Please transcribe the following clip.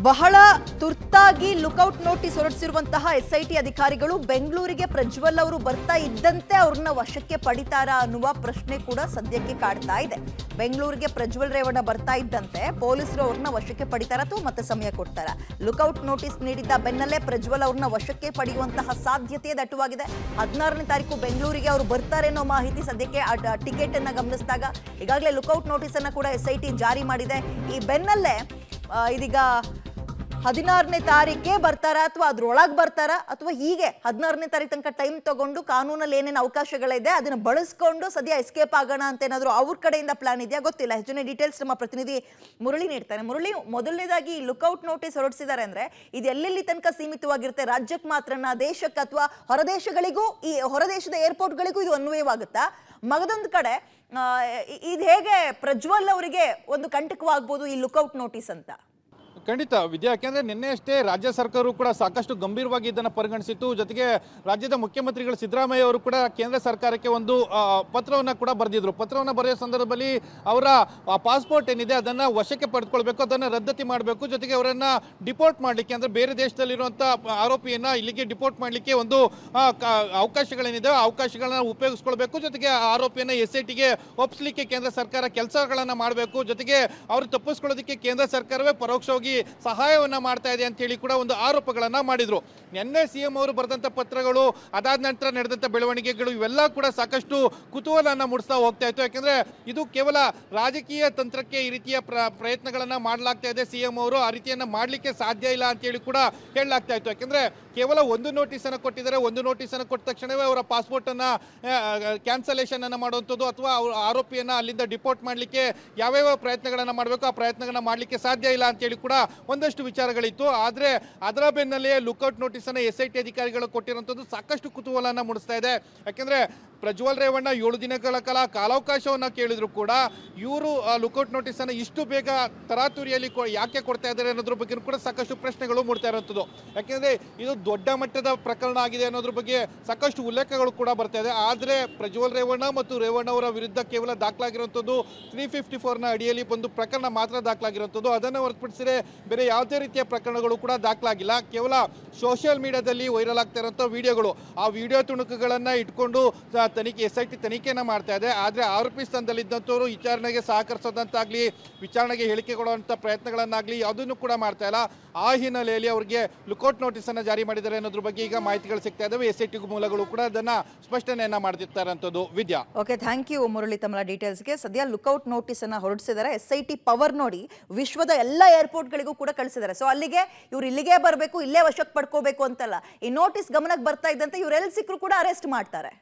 ಬಹಳ ತುರ್ತಾಗಿ lookout notice ಹೊರಡಿಸಿರುವಂತಹ SIT ಅಧಿಕಾರಿಗಳು ಬೆಂಗಳೂರಿಗೆ ಪ್ರಜ್ವಲ್ ಅವರು ಬರ್ತಾ ಇದ್ದಂತೆ ಅವ್ರನ್ನ ವಶಕ್ಕೆ ಪಡಿತಾರಾ ಅನ್ನುವ ಪ್ರಶ್ನೆ ಕೂಡ ಸದ್ಯಕ್ಕೆ ಕಾಡ್ತಾ ಇದೆ. ಬೆಂಗಳೂರಿಗೆ ಪ್ರಜ್ವಲ್ ರೇವಣ್ಣ ಬರ್ತಾ ಇದ್ದಂತೆ ಪೊಲೀಸರು ಅವ್ರನ್ನ ವಶಕ್ಕೆ ಪಡಿತಾರಾ ಅಥವಾ ಮತ್ತೆ ಸಮಯ ಕೊಡ್ತಾರಾ? ಲುಕೌಟ್ ನೋಟಿಸ್ ನೀಡಿದ್ದ ಬೆನ್ನಲ್ಲೇ ಪ್ರಜ್ವಲ್ ಅವ್ರನ್ನ ವಶಕ್ಕೆ ಪಡೆಯುವಂತಹ ಸಾಧ್ಯತೆ ದಟ್ಟವಾಗಿದೆ. 16ನೇ ತಾರೀಕು ಬೆಂಗಳೂರಿಗೆ ಅವರು ಬರ್ತಾರೆ ಅನ್ನೋ ಮಾಹಿತಿ ಸದ್ಯಕ್ಕೆ ಟಿಕೆಟ್ ಅನ್ನ ಗಮನಿಸಿದಾಗ ಈಗಾಗಲೇ ಲುಕೌಟ್ ನೋಟಿಸ್ ಅನ್ನ ಕೂಡ ಎಸ್ಐಟಿ ಜಾರಿ ಮಾಡಿದೆ. ಈ ಬೆನ್ನಲ್ಲೇ ಇದೀಗ 16ನೇ ತಾರೀಕೆ ಬರ್ತಾರಾ ಅಥವಾ ಅದ್ರೊಳಗೆ ಬರ್ತಾರಾ ಅಥವಾ ಹೀಗೆ 16ನೇ ತಾರೀಕು ತನಕ ಟೈಮ್ ತಗೊಂಡು ಕಾನೂನಲ್ಲಿ ಏನೇನು ಅವಕಾಶಗಳಿದೆ ಅದನ್ನ ಬಳಸ್ಕೊಂಡು ಸದ್ಯ ಎಸ್ಕೇಪ್ ಆಗೋಣ ಅಂತ ಏನಾದರೂ ಅವ್ರ ಕಡೆಯಿಂದ ಪ್ಲಾನ್ ಇದೆಯಾ ಗೊತ್ತಿಲ್ಲ. ಹೆಚ್ಚಿನ ಡೀಟೇಲ್ಸ್ ನಮ್ಮ ಪ್ರತಿನಿಧಿ ಮುರಳಿ ನೀಡ್ತಾರೆ. ಮುರಳಿ, ಮೊದಲನೇದಾಗಿ ಲುಕೌಟ್ ನೋಟಿಸ್ ಹೊರಡಿಸಿದ್ದಾರೆ ಅಂದ್ರೆ ಇದು ಎಲ್ಲೆಲ್ಲಿ ತನಕ ಸೀಮಿತವಾಗಿರುತ್ತೆ? ರಾಜ್ಯಕ್ಕೆ ಮಾತ್ರನಾ, ದೇಶಕ್ಕೆ ಅಥವಾ ಹೊರದೇಶಗಳಿಗೂ, ಈ ಹೊರದೇಶದ ಏರ್ಪೋರ್ಟ್ಗಳಿಗೂ ಇದು ಅನ್ವಯವಾಗುತ್ತಾ? ಮಗದೊಂದು ಕಡೆ ಇದು ಹೇಗೆ ಪ್ರಜ್ವಲ್ ಅವರಿಗೆ ಒಂದು ಕಂಟಕವಾಗಬಹುದು ಈ ಲುಕೌಟ್ ನೋಟಿಸ್ ಅಂತ? ಖಂಡಿತ ವಿದ್ಯಾ, ಯಾಕೆಂದರೆ ನಿನ್ನೆ ಅಷ್ಟೇ ರಾಜ್ಯ ಸರ್ಕಾರವು ಕೂಡ ಸಾಕಷ್ಟು ಗಂಭೀರವಾಗಿ ಇದನ್ನು ಪರಿಗಣಿಸಿತ್ತು. ಜೊತೆಗೆ ರಾಜ್ಯದ ಮುಖ್ಯಮಂತ್ರಿಗಳು ಸಿದ್ದರಾಮಯ್ಯ ಅವರು ಕೂಡ ಕೇಂದ್ರ ಸರ್ಕಾರಕ್ಕೆ ಒಂದು ಪತ್ರವನ್ನು ಕೂಡ ಬರೆದಿದ್ರು. ಪತ್ರವನ್ನು ಬರೆಯೋ ಸಂದರ್ಭದಲ್ಲಿ ಅವರ ಪಾಸ್ಪೋರ್ಟ್ ಏನಿದೆ ಅದನ್ನು ವಶಕ್ಕೆ ಪಡೆದುಕೊಳ್ಬೇಕು, ಅದನ್ನು ರದ್ದತಿ ಮಾಡಬೇಕು, ಜೊತೆಗೆ ಅವರನ್ನು ಡಿಪೋರ್ಟ್ ಮಾಡಲಿಕ್ಕೆ, ಅಂದರೆ ಬೇರೆ ದೇಶದಲ್ಲಿರುವಂಥ ಆರೋಪಿಯನ್ನು ಇಲ್ಲಿಗೆ ಡಿಪೋರ್ಟ್ ಮಾಡಲಿಕ್ಕೆ ಒಂದು ಅವಕಾಶಗಳೇನಿದೆ ಆ ಅವಕಾಶಗಳನ್ನು ಉಪಯೋಗಿಸ್ಕೊಳ್ಬೇಕು, ಜೊತೆಗೆ ಆರೋಪಿಯನ್ನು SITಗೆ ಒಪ್ಪಿಸಲಿಕ್ಕೆ ಕೇಂದ್ರ ಸರ್ಕಾರ ಕೆಲಸಗಳನ್ನು ಮಾಡಬೇಕು, ಜೊತೆಗೆ ಅವರು ತಪ್ಪಿಸ್ಕೊಳ್ಳೋದಕ್ಕೆ ಕೇಂದ್ರ ಸರ್ಕಾರವೇ ಪರೋಕ್ಷವಾಗಿ ಸಹಾಯವನ್ನ ಮಾಡ್ತಾ ಇದೆ ಅಂತ ಹೇಳಿ ಕೂಡ ಒಂದು ಆರೋಪಗಳನ್ನ ಮಾಡಿದ್ರು. ನಿನ್ನೆ CM ಅವರು ಬರೆದಂತ ಪತ್ರಗಳು, ಅದಾದ ನಂತರ ನಡೆದಂತ ಬೆಳವಣಿಗೆಗಳು ಇವೆಲ್ಲ ಕೂಡ ಸಾಕಷ್ಟು ಕುತೂಹಲನ ಮೂಡಿಸ್ತಾ ಹೋಗ್ತಾ ಇತ್ತು. ಯಾಕಂದ್ರೆ ಇದು ಕೇವಲ ರಾಜಕೀಯ ತಂತ್ರಕ್ಕೆ ಈ ರೀತಿಯ ಪ್ರಯತ್ನಗಳನ್ನ ಮಾಡಲಾಗ್ತಾ ಇದೆ. CM ಅವರು ಆ ರೀತಿಯನ್ನ ಮಾಡ್ಲಿಕ್ಕೆ ಸಾಧ್ಯ ಇಲ್ಲ ಅಂತ ಹೇಳಿ ಕೂಡ ಹೇಳಲಾಗ್ತಾ ಇತ್ತು. ಯಾಕಂದ್ರೆ ಕೇವಲ ಒಂದು ನೋಟಿಸ್ ಅನ್ನು ಕೊಟ್ಟಿದ್ದಾರೆ. ಒಂದು ನೋಟಿಸ್ ಅನ್ನು ಕೊಟ್ಟ ತಕ್ಷಣವೇ ಅವರ ಪಾಸ್ಪೋರ್ಟ್ ಅನ್ನ ಕ್ಯಾನ್ಸಲೇಷನ್ ಅನ್ನ ಮಾಡುವಂಥದ್ದು ಅಥವಾ ಆರೋಪಿಯನ್ನ ಅಲ್ಲಿಂದ ಡಿಪೋರ್ಟ್ ಮಾಡಲಿಕ್ಕೆ ಯಾವ್ಯಾವ ಪ್ರಯತ್ನಗಳನ್ನ ಮಾಡಬೇಕು ಆ ಪ್ರಯತ್ನಗಳನ್ನ ಮಾಡಲಿಕ್ಕೆ ಸಾಧ್ಯ ಇಲ್ಲ ಅಂತ ಹೇಳಿ ಕೂಡ ಒಂದಷ್ಟು ವಿಚಾರಗಳಿತ್ತು. ಆದರೆ ಅದರ ಬೆನ್ನಲ್ಲೇ ಲುಕೌಟ್ ನೋಟಿಸ್ ಅನ್ನು SIT ಅಧಿಕಾರಿಗಳು ಕೊಟ್ಟಿರುವಂಥದ್ದು ಸಾಕಷ್ಟು ಕುತೂಹಲನ ಮೂಡಿಸ್ತಾ ಇದೆ. ಯಾಕೆಂದ್ರೆ ಪ್ರಜ್ವಲ್ ರೇವಣ್ಣ 7 ದಿನಗಳ ಕಾಲ ಕಾಲಾವಕಾಶವನ್ನು ಕೇಳಿದ್ರು ಕೂಡ ಇವರು ಲುಕೌಟ್ ನೋಟಿಸ್ ಅನ್ನು ಇಷ್ಟು ಬೇಗ ತರಾತುರಿಯಲ್ಲಿ ಯಾಕೆ ಕೊಡ್ತಾ ಇದ್ದಾರೆ ಅನ್ನೋದ್ರ ಬಗ್ಗೆ ಕೂಡ ಸಾಕಷ್ಟು ಪ್ರಶ್ನೆಗಳು ಮೂಡ್ತಾ ಇರುವಂಥದ್ದು. ಯಾಕೆಂದ್ರೆ ಇದು ದೊಡ್ಡ ಮಟ್ಟದ ಪ್ರಕರಣ ಆಗಿದೆ ಅನ್ನೋದ್ರ ಬಗ್ಗೆ ಸಾಕಷ್ಟು ಉಲ್ಲೇಖಗಳು ಕೂಡ ಬರ್ತಾ ಇದೆ. ಆದರೆ ಪ್ರಜ್ವಲ್ ರೇವಣ್ಣ ಮತ್ತು ರೇವಣ್ಣ ಅವರ ವಿರುದ್ಧ ಕೇವಲ ದಾಖಲಾಗಿರುವಂಥದ್ದು 354ನ ಅಡಿಯಲ್ಲಿ ಒಂದು ಪ್ರಕರಣ ಮಾತ್ರ ದಾಖಲಾಗಿರುವಂಥದ್ದು. ಅದನ್ನು ಹೊರತುಪಡಿಸಿದರೆ ಬೇರೆ ಯಾವುದೇ ರೀತಿಯ ಪ್ರಕರಣಗಳು ಕೂಡ ದಾಖಲಾಗಿಲ್ಲ. ಕೇವಲ ಸೋಷಿಯಲ್ ಮೀಡಿಯಾದಲ್ಲಿ ವೈರಲ್ ಆಗ್ತಾ ಇರುವಂಥ ವಿಡಿಯೋಗಳು, ಆ ವಿಡಿಯೋ ತುಣುಕುಗಳನ್ನು ಇಟ್ಕೊಂಡು SIT ತನಿಖೆಯನ್ನು ಮಾಡ್ತಾ ಇದೆ. ಆದರೆ ಆರೋಪಿ ಸ್ಥಾನದಲ್ಲಿದ್ದಂಥವರು ವಿಚಾರಣೆಗೆ ಸಹಕರಿಸೋದಂತಾಗಲಿ, ವಿಚಾರಣೆಗೆ ಹೇಳಿಕೆ ಕೊಡುವಂಥ ಪ್ರಯತ್ನಗಳನ್ನಾಗಲಿ ಯಾವುದನ್ನು ಕೂಡ ಮಾಡ್ತಾ ಇಲ್ಲ. ಆ ಹಿನ್ನೆಲೆಯಲ್ಲಿ ಅವರಿಗೆ ಲುಕೌಟ್ ನೋಟಿಸ್ ಅನ್ನು ಜಾರಿ ಮಾಡಿದ್ದಾರೆ ಅನ್ನೋದ್ರ ಬಗ್ಗೆ ಈಗ ಮಾಹಿತಿಗಳು ಸಿಗ್ತಾ ಇದ್ದಾವೆ. SIT ಮೂಲಗಳು ಕೂಡ ಅದನ್ನ ಸ್ಪಷ್ಟನೆಯನ್ನ ಮಾಡ್ತಿರ್ತಾರಂಥದ್ದು. ವಿದ್ಯಾ, ಓಕೆ, ಥ್ಯಾಂಕ್ ಯು ಮುರಳಿ ತಮ್ಮ ಡೀಟೇಲ್ಸ್ಗೆ. ಸದ್ಯ ಲುಕೌಟ್ ನೋಟಿಸ್ ಅನ್ನ ಹೊರಡಿಸಿದ್ದಾರೆ. SIT ಪವರ್ ನೋಡಿ ವಿಶ್ವದ ಎಲ್ಲ ಏರ್ಪೋರ್ಟ್ಗಳಿಗೂ ಕೂಡ ಕಳಿಸಿದ್ದಾರೆ. ಸೊ ಅಲ್ಲಿಗೆ ಇವ್ರು ಇಲ್ಲಿಗೆ ಬರಬೇಕು, ಇಲ್ಲೇ ವಶಕ್ಕೆ ಪಡ್ಕೋಬೇಕು ಅಂತಲ್ಲ. ಈ ನೋಟಿಸ್ ಗಮನಕ್ಕೆ ಬರ್ತಾ ಇದ್ದಂತೆ ಇವ್ರು ಎಲ್ಲಿ ಸಿಕ್ಕರು ಕೂಡ ಅರೆಸ್ಟ್ ಮಾಡ್ತಾರೆ.